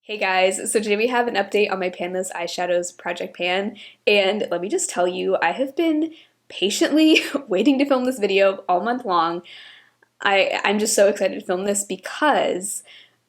Hey guys, so today we have an update on my Panless Eyeshadows Project Pan, and let me just tell you, I have been patiently waiting to film this video all month long. I'm just so excited to film this because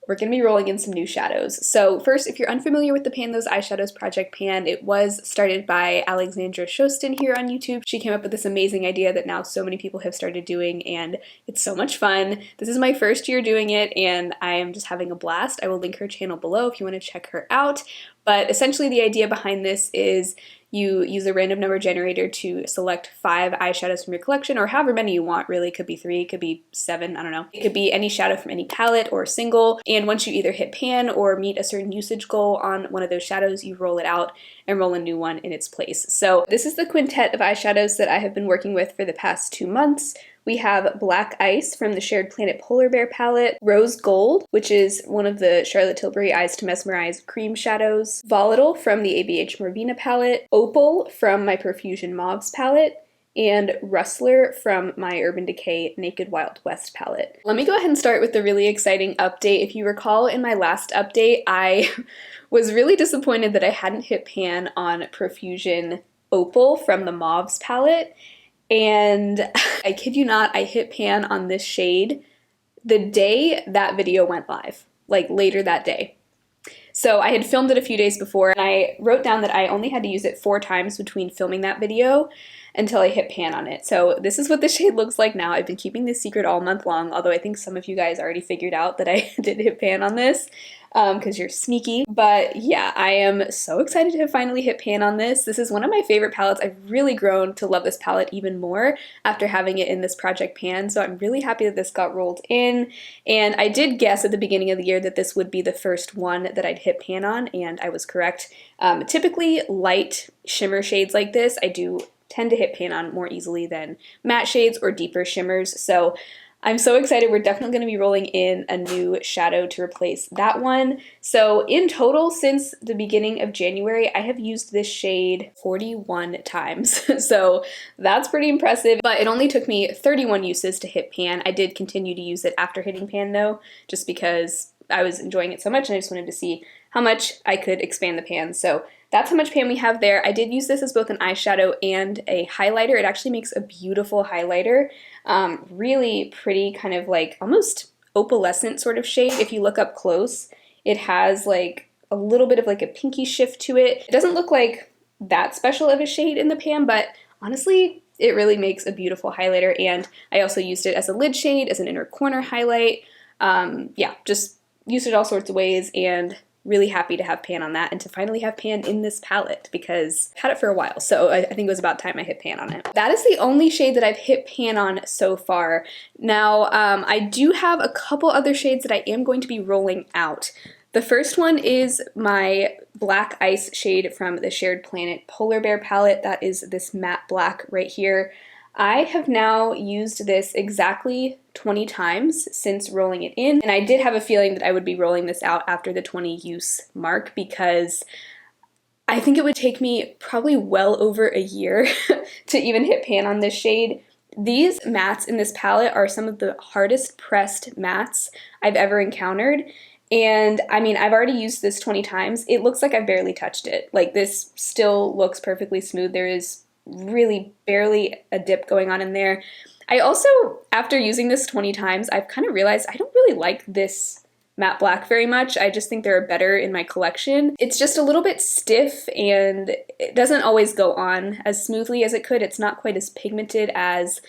we're going to be rolling in some new shadows. So first, if you're unfamiliar with the Panless Eyeshadows Project Pan, it was started by Alexandra Shostin here on YouTube. She came up with this amazing idea that now so many people have started doing, and it's so much fun. This is my first year doing it, and I am just having a blast. I will link her channel below if you want to check her out. But essentially the idea behind this is you use a random number generator to select 5 eyeshadows from your collection, or however many you want, really. It could be 3, it could be 7, I don't know. It could be any shadow from any palette or single, and once you either hit pan or meet a certain usage goal on one of those shadows, you roll it out and roll a new one in its place. So this is the quintet of eyeshadows that I have been working with for the past 2 months. We have Black Ice from the Shared Planet Polar Bear palette, Rose Gold, which is one of the Charlotte Tilbury Eyes to Mesmerize cream shadows, Volatile from the ABH Morvina palette, Opal from my Profusion Mauves palette, and Rustler from my Urban Decay Naked Wild West palette. Let me go ahead and start with the really exciting update. If you recall, in my last update, I was really disappointed that I hadn't hit pan on Profusion Opal from the Mauves palette. And I kid you not, I hit pan on this shade the day that video went live, like later that day. So I had filmed it a few days before, and I wrote down that I only had to use it 4 times between filming that video until I hit pan on it. So this is what the shade looks like now. I've been keeping this secret all month long, although I think some of you guys already figured out that I did hit pan on this, because you're sneaky. But yeah, I am so excited to have finally hit pan on this. This is one of my favorite palettes. I've really grown to love this palette even more after having it in this project pan, so I'm really happy that this got rolled in. And I did guess at the beginning of the year that this would be the first one that I'd hit pan on, and I was correct. Typically light shimmer shades like this, I do tend to hit pan on more easily than matte shades or deeper shimmers, so I'm so excited. We're definitely going to be rolling in a new shadow to replace that one. So in total, since the beginning of January, I have used this shade 41 times. So that's pretty impressive, but it only took me 31 uses to hit pan. I did continue to use it after hitting pan though, just because I was enjoying it so much and I just wanted to see how much I could expand the pan. So that's how much pan we have there. I did use this as both an eyeshadow and a highlighter. It actually makes a beautiful highlighter. Really pretty, kind of like almost opalescent sort of shade. If you look up close, it has like a little bit of like a pinky shift to it. It doesn't look like that special of a shade in the pan, but honestly, it really makes a beautiful highlighter. And I also used it as a lid shade, as an inner corner highlight. Yeah, just used it all sorts of ways, and really happy to have pan on that and to finally have pan in this palette because I've had it for a while, so I think it was about time I hit pan on it. That is the only shade that I've hit pan on so far. Now, I do have a couple other shades that I am going to be rolling out. The first one is my Black Ice shade from the Shared Planet Polar Bear palette. That is this matte black right here. I have now used this exactly 20 times since rolling it in, and I did have a feeling that I would be rolling this out after the 20 use mark because I think it would take me probably well over a year to even hit pan on this shade. These mattes in this palette are some of the hardest pressed mattes I've ever encountered, and I mean, I've already used this 20 times. It looks like I've barely touched it. Like, this still looks perfectly smooth. There is really barely a dip going on in there. I also, after using this 20 times, I've kind of realized I don't really like this matte black very much. I just think there are better in my collection. It's just a little bit stiff and it doesn't always go on as smoothly as it could. It's not quite as pigmented as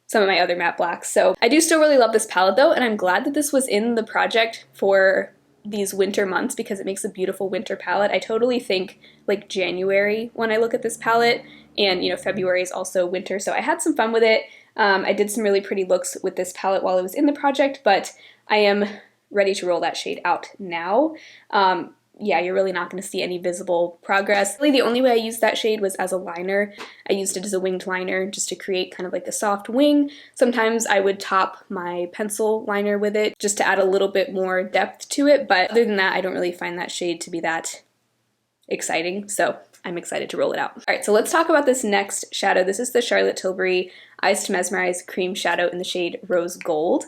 some of my other matte blacks. So I do still really love this palette though, and I'm glad that this was in the project for these winter months because it makes a beautiful winter palette. I totally think like January when I look at this palette, and you know, February is also winter, so I had some fun with it. I did some really pretty looks with this palette while it was in the project, but I am ready to roll that shade out now. Yeah, you're really not going to see any visible progress. Really, the only way I used that shade was as a liner. I used it as a winged liner just to create kind of like a soft wing. Sometimes I would top my pencil liner with it just to add a little bit more depth to it, but other than that, I don't really find that shade to be that exciting, so I'm excited to roll it out. All right, so let's talk about this next shadow. This is the Charlotte Tilbury Eyes to Mesmerize Cream Shadow in the shade Rose Gold.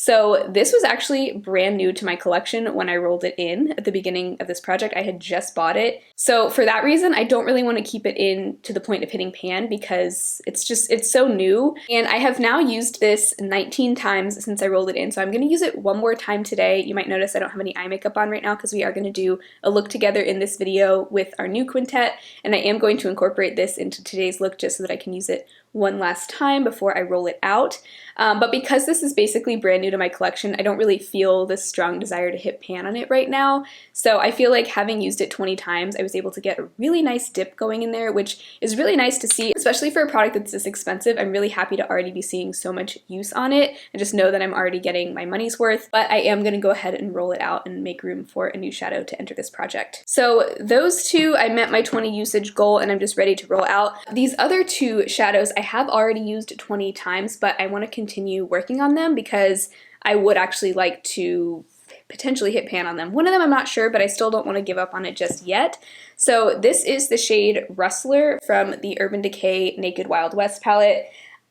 So this was actually brand new to my collection when I rolled it in at the beginning of this project. I had just bought it. So for that reason, I don't really want to keep it in to the point of hitting pan because it's so new. And I have now used this 19 times since I rolled it in. So I'm going to use it one more time today. You might notice I don't have any eye makeup on right now because we are going to do a look together in this video with our new quintet. And I am going to incorporate this into today's look just so that I can use it one last time before I roll it out. But because this is basically brand new to my collection, I don't really feel this strong desire to hit pan on it right now. So I feel like having used it 20 times, I was able to get a really nice dip going in there, which is really nice to see, especially for a product that's this expensive. I'm really happy to already be seeing so much use on it and just know that I'm already getting my money's worth. But I am going to go ahead and roll it out and make room for a new shadow to enter this project. So those two, I met my 20 usage goal and I'm just ready to roll out. These other two shadows I have already used 20 times, but I want to continue working on them because I would actually like to potentially hit pan on them. One of them I'm not sure, but I still don't want to give up on it just yet. So this is the shade Rustler from the Urban Decay Naked Wild West palette.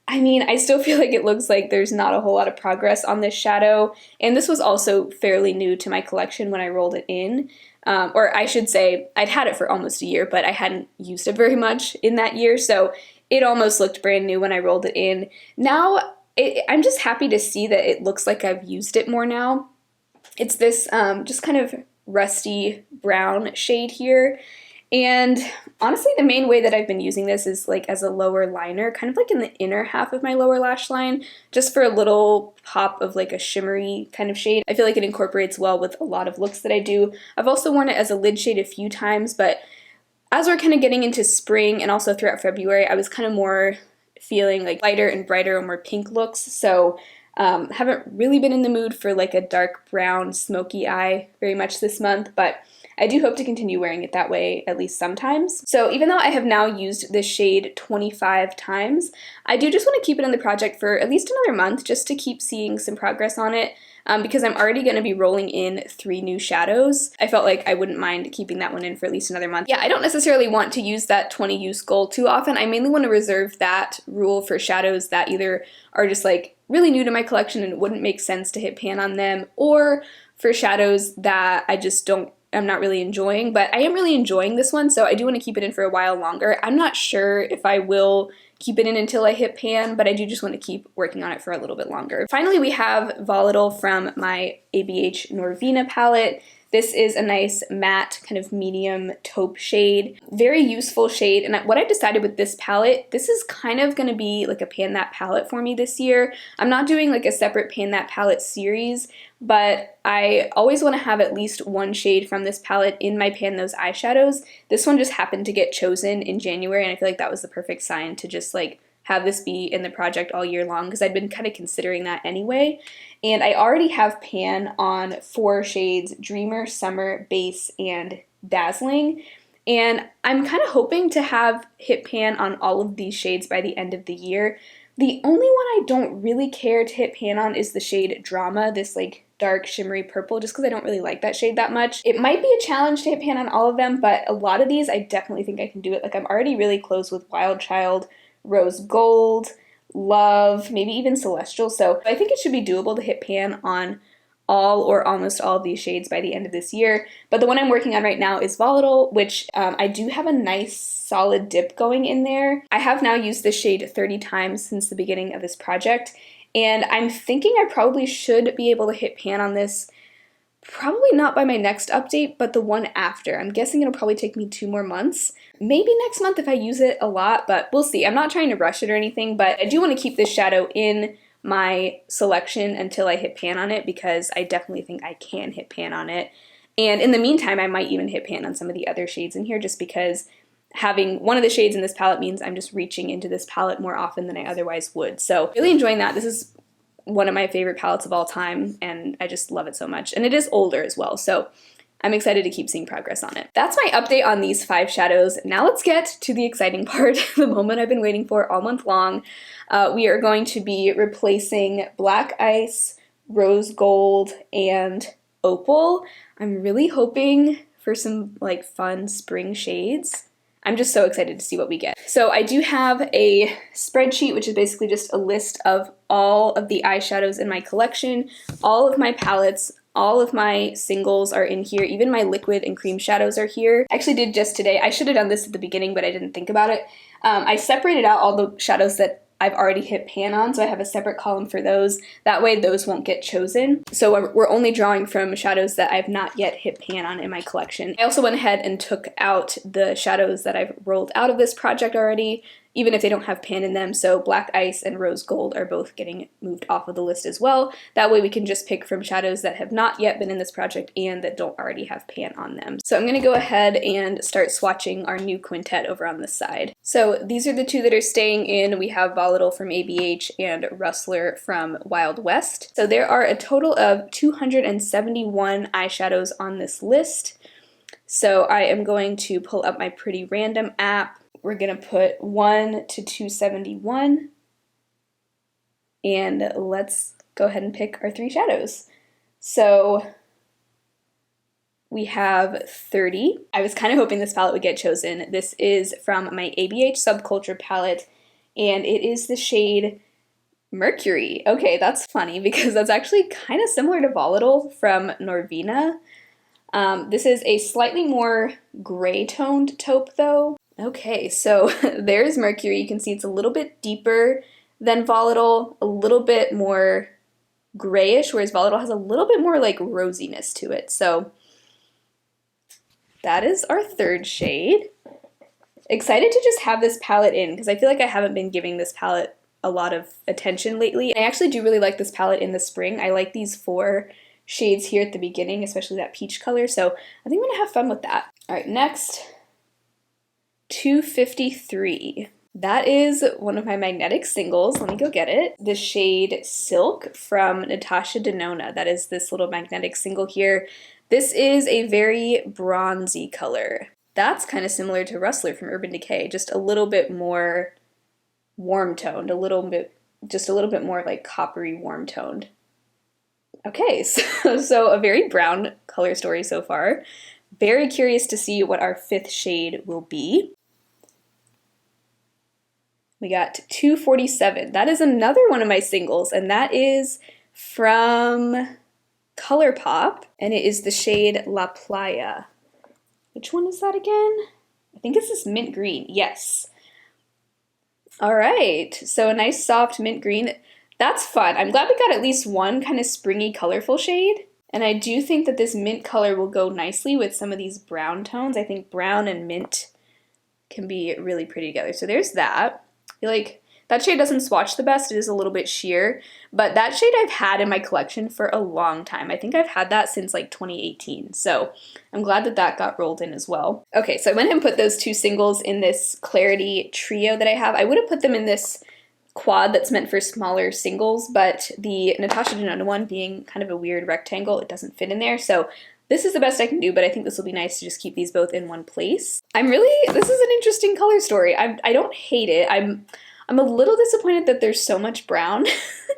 I mean, I still feel like it looks like there's not a whole lot of progress on this shadow, and this was also fairly new to my collection when I rolled it in. Or I should say, I'd had it for almost a year, but I hadn't used it very much in that year, so it almost looked brand new when I rolled it in. Now, I'm just happy to see that it looks like I've used it more now. It's this just kind of rusty brown shade here. And honestly, the main way that I've been using this is like as a lower liner, kind of like in the inner half of my lower lash line, just for a little pop of like a shimmery kind of shade. I feel like it incorporates well with a lot of looks that I do. I've also worn it as a lid shade a few times, but as we're kind of getting into spring and also throughout February, I was kind of more feeling like lighter and brighter and more pink looks. So haven't really been in the mood for like a dark brown smoky eye very much this month, but I do hope to continue wearing it that way at least sometimes. So even though I have now used this shade 25 times, I do just want to keep it in the project for at least another month just to keep seeing some progress on it. Because I'm already going to be rolling in 3 new shadows. I felt like I wouldn't mind keeping that one in for at least another month. Yeah, I don't necessarily want to use that 20 use goal too often. I mainly want to reserve that rule for shadows that either are just like really new to my collection and it wouldn't make sense to hit pan on them, or for shadows that I'm not really enjoying, but I am really enjoying this one, so I do want to keep it in for a while longer. I'm not sure if I will keep it in until I hit pan, but I do just want to keep working on it for a little bit longer. Finally, we have Volatile from my ABH Norvina palette. This is a nice matte kind of medium taupe shade. Very useful shade, and what I decided with this palette, this is kind of going to be like a Pan That palette for me this year. I'm not doing like a separate Pan That palette series, but I always want to have at least one shade from this palette in my Pan Those eyeshadows. This one just happened to get chosen in January, and I feel like that was the perfect sign to just like have this be in the project all year long, because I'd been kind of considering that anyway. And I already have pan on 4 shades, Dreamer, Summer, Base, and Dazzling. And I'm kind of hoping to have hit pan on all of these shades by the end of the year. The only one I don't really care to hit pan on is the shade Drama, this like dark shimmery purple, just because I don't really like that shade that much. It might be a challenge to hit pan on all of them, but a lot of these I definitely think I can do it. Like I'm already really close with Wild Child, Rose Gold, Love, maybe even Celestial, so I think it should be doable to hit pan on all or almost all of these shades by the end of this year. But the one I'm working on right now is Volatile, which I do have a nice solid dip going in there. I have now used this shade 30 times since the beginning of this project, and I'm thinking I probably should be able to hit pan on this, probably not by my next update, but the one after. I'm guessing it'll probably take me 2 more months. Maybe next month if I use it a lot, but we'll see. I'm not trying to rush it or anything, but I do want to keep this shadow in my selection until I hit pan on it, because I definitely think I can hit pan on it. And in the meantime, I might even hit pan on some of the other shades in here, just because having one of the shades in this palette means I'm just reaching into this palette more often than I otherwise would. So really enjoying that. This is one of my favorite palettes of all time, and I just love it so much. And it is older as well, so I'm excited to keep seeing progress on it. That's my update on these 5 shadows. Now let's get to the exciting part, the moment I've been waiting for all month long. We are going to be replacing Black Ice, Rose Gold, and Opal. I'm really hoping for some like fun spring shades. I'm just so excited to see what we get. So I do have a spreadsheet, which is basically just a list of all of the eyeshadows in my collection, all of my palettes, all of my singles are in here, even my liquid and cream shadows are here. I actually did just today. I should have done this at the beginning, but I didn't think about it. I separated out all the shadows that I've already hit pan on, so I have a separate column for those. That way those won't get chosen. So we're only drawing from shadows that I've not yet hit pan on in my collection. I also went ahead and took out the shadows that I've rolled out of this project already, even if they don't have pan in them. So Black Ice and Rose Gold are both getting moved off of the list as well. That way we can just pick from shadows that have not yet been in this project and that don't already have pan on them. So I'm gonna go ahead and start swatching our new quintet over on this side. So these are the two that are staying in. We have Volatile from ABH and Rustler from Wild West. So there are a total of 271 eyeshadows on this list. So I am going to pull up my Pretty Random app. We're gonna put 1 to 271, and let's go ahead and pick our 3 shadows. So we have 30. I was kind of hoping this palette would get chosen. This is from my ABH Subculture palette, and it is the shade Mercury. Okay, that's funny because that's actually kind of similar to Volatile from Norvina. This is a slightly more gray toned taupe though. Okay, so there's Mercury. You can see it's a little bit deeper than Volatile, a little bit more grayish, whereas Volatile has a little bit more like rosiness to it. So that is our 3rd shade. Excited to just have this palette in because I feel like I haven't been giving this palette a lot of attention lately. I actually do really like this palette in the spring. I like these 4 shades here at the beginning, especially that peach color. So I think I'm gonna have fun with that. All right, next. 253. That is one of my magnetic singles. Let me go get it. The shade Silk from Natasha Denona. That is this little magnetic single here. This is a very bronzy color. That's kind of similar to Rustler from Urban Decay, just a little bit more warm toned, just a little bit more like coppery warm toned. Okay, so a very brown color story so far. Very curious to see what our 5th shade will be. We got 247. That is another one of my singles, and that is from ColourPop, and it is the shade La Playa. Which one is that again? I think it's this mint green. Yes. All right, so a nice soft mint green. That's fun. I'm glad we got at least one kind of springy, colorful shade. And I do think that this mint color will go nicely with some of these brown tones. I think brown and mint can be really pretty together. So there's that. I feel like that shade doesn't swatch the best. It is a little bit sheer, but that shade I've had in my collection for a long time. I think I've had that since like 2018. So I'm glad that that got rolled in as well. Okay, so I went and put those 2 singles in this Clarity trio that I have. I would have put them in this quad that's meant for smaller singles, but the Natasha Denona one being kind of a weird rectangle, it doesn't fit in there. So this is the best I can do, but I think this will be nice to just keep these both in one place. This is an interesting color story. I don't hate it. I'm a little disappointed that there's so much brown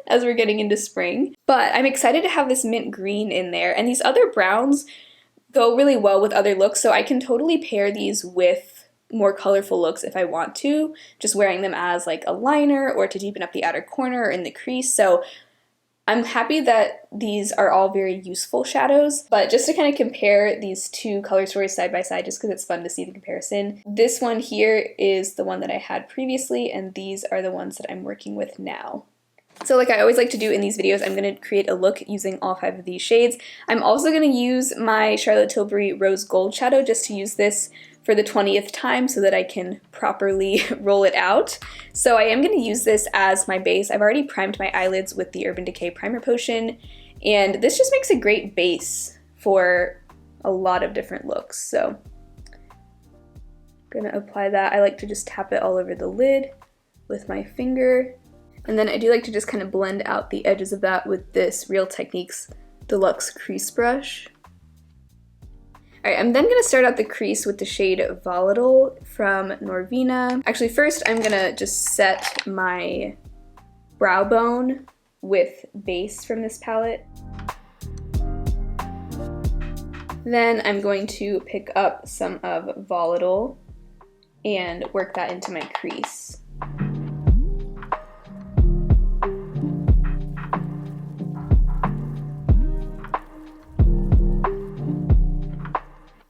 as we're getting into spring, but I'm excited to have this mint green in there, and these other browns go really well with other looks, so I can totally pair these with more colorful looks if I want to, just wearing them as like a liner or to deepen up the outer corner or in the crease. So I'm happy that these are all very useful shadows, but just to kind of compare these 2 color stories side by side, just because it's fun to see the comparison. This one here is the one that I had previously, and these are the ones that I'm working with now. So like I always like to do in these videos, I'm going to create a look using all 5 of these shades. I'm also going to use my Charlotte Tilbury Rose Gold shadow just to use this for the 20th time so that I can properly roll it out. So I am going to use this as my base. I've already primed my eyelids with the Urban Decay Primer Potion, and this just makes a great base for a lot of different looks. So I'm going to apply that. I like to just tap it all over the lid with my finger, and then I do like to just kind of blend out the edges of that with this Real Techniques Deluxe Crease Brush. Alright, I'm then going to start out the crease with the shade Volatile from Norvina. Actually, first I'm going to just set my brow bone with base from this palette. Then I'm going to pick up some of Volatile and work that into my crease.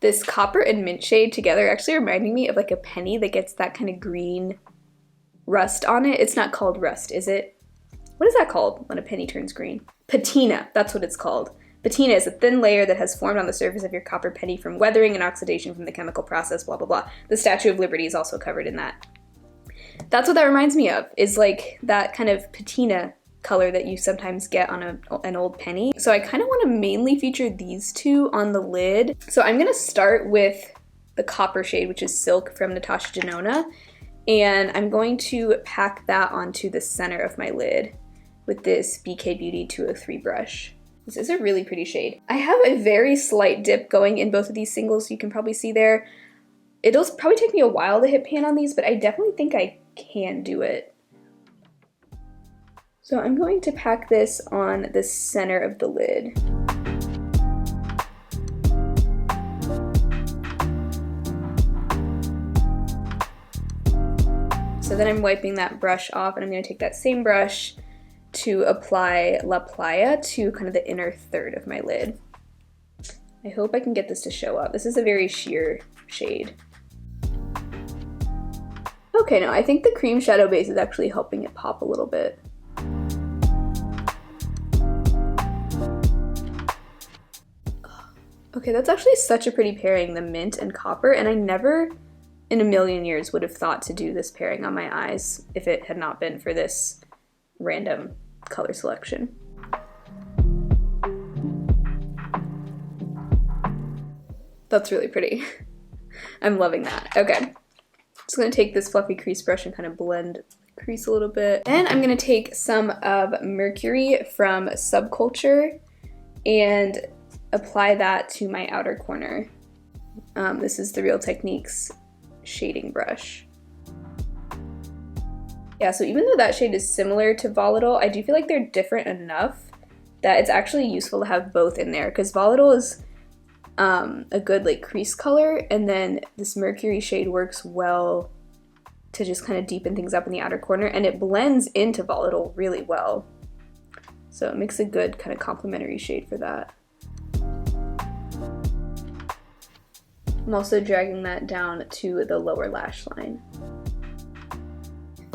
This copper and mint shade together actually reminding me of like a penny that gets that kind of green rust on it. It's not called rust, is it? What is that called when a penny turns green? Patina, that's what it's called. Patina is a thin layer that has formed on the surface of your copper penny from weathering and oxidation from the chemical process, blah, blah, blah. The Statue of Liberty is also covered in that. That's what that reminds me of, is like that kind of patina color that you sometimes get on an old penny. So I kind of want to mainly feature these two on the lid. So I'm going to start with the copper shade, which is Silk from Natasha Denona, and I'm going to pack that onto the center of my lid with this BK Beauty 203 brush. This is a really pretty shade. I have a very slight dip going in both of these singles, you can probably see there. It'll probably take me a while to hit pan on these, but I definitely think I can do it. So I'm going to pack this on the center of the lid. So then I'm wiping that brush off, and I'm going to take that same brush to apply La Playa to kind of the inner third of my lid. I hope I can get this to show up. This is a very sheer shade. Okay, now I think the cream shadow base is actually helping it pop a little bit. Okay, that's actually such a pretty pairing, the mint and copper, and I never in a million years would have thought to do this pairing on my eyes if it had not been for this random color selection. That's really pretty. I'm loving that. Okay, just gonna take this fluffy crease brush and kind of blend the crease a little bit. Then I'm gonna take some of Mercury from Subculture and apply that to my outer corner. This is the Real Techniques shading brush. Yeah, so even though that shade is similar to Volatile, I do feel like they're different enough that it's actually useful to have both in there, because Volatile is a good like crease color, and then this Mercury shade works well to just kind of deepen things up in the outer corner, and it blends into Volatile really well. So it makes a good kind of complementary shade for that. I'm also dragging that down to the lower lash line.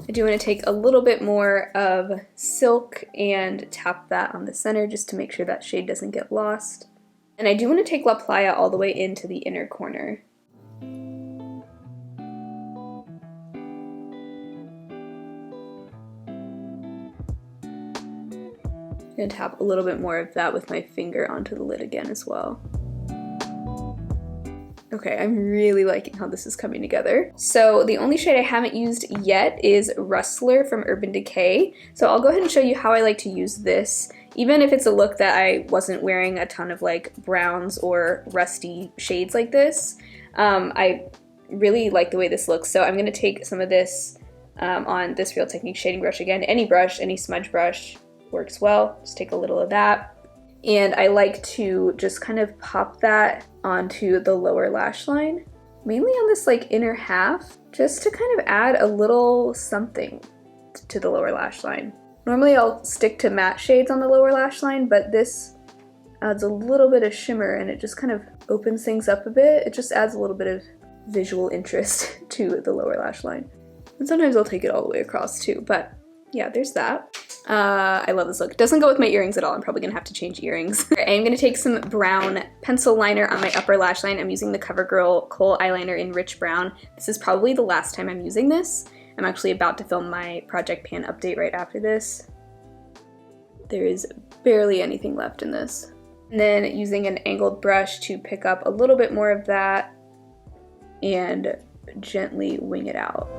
I do want to take a little bit more of Silk and tap that on the center just to make sure that shade doesn't get lost. And I do want to take La Playa all the way into the inner corner. I'm going to tap a little bit more of that with my finger onto the lid again as well. Okay, I'm really liking how this is coming together. So the only shade I haven't used yet is Rustler from Urban Decay. So I'll go ahead and show you how I like to use this, even if it's a look that I wasn't wearing a ton of like browns or rusty shades like this. I really like the way this looks. So I'm gonna take some of this on this Real Techniques shading brush again. Any brush, any smudge brush works well. Just take a little of that. And I like to just kind of pop that onto the lower lash line, mainly on this like inner half, just to kind of add a little something to the lower lash line. Normally I'll stick to matte shades on the lower lash line, but this adds a little bit of shimmer and it just kind of opens things up a bit. It just adds a little bit of visual interest to the lower lash line. And sometimes I'll take it all the way across too, but yeah, there's that. I love this look. Doesn't go with my earrings at all. I'm probably gonna have to change earrings. I'm gonna take some brown pencil liner on my upper lash line. I'm using the CoverGirl Kohl eyeliner in Rich Brown. This is probably the last time I'm using this. I'm actually about to film my Project Pan update right after this. There is barely anything left in this. And then using an angled brush to pick up a little bit more of that and gently wing it out.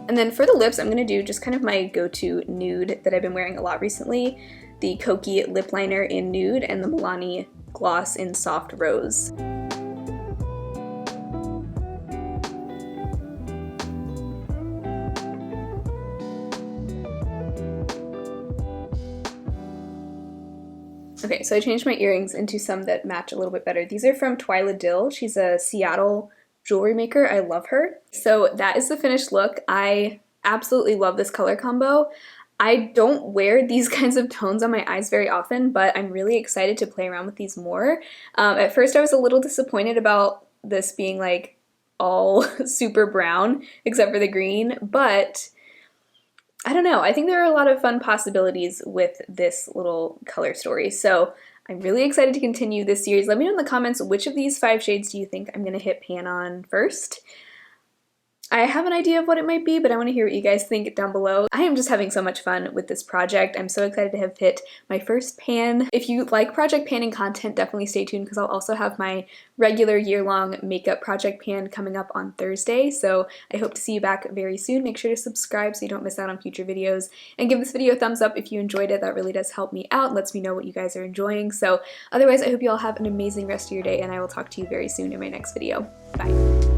And then for the lips, I'm going to do just kind of my go-to nude that I've been wearing a lot recently. The Kokie lip liner in nude and the Milani gloss in soft rose. Okay, so I changed my earrings into some that match a little bit better. These are from Twyla Dill. She's a Seattle jewelry maker. I love her. So that is the finished look. I absolutely love this color combo. I don't wear these kinds of tones on my eyes very often, but I'm really excited to play around with these more. At first I was a little disappointed about this being like all super brown except for the green, but I don't know. I think there are a lot of fun possibilities with this little color story. So I'm really excited to continue this series. Let me know in the comments which of these 5 shades do you think I'm going to hit pan on first. I have an idea of what it might be, but I want to hear what you guys think down below. I am just having so much fun with this project. I'm so excited to have hit my first pan. If you like project panning content, definitely stay tuned because I'll also have my regular year-long makeup project pan coming up on Thursday, so I hope to see you back very soon. Make sure to subscribe so you don't miss out on future videos, and give this video a thumbs up if you enjoyed it. That really does help me out and lets me know what you guys are enjoying. So otherwise, I hope you all have an amazing rest of your day, and I will talk to you very soon in my next video. Bye!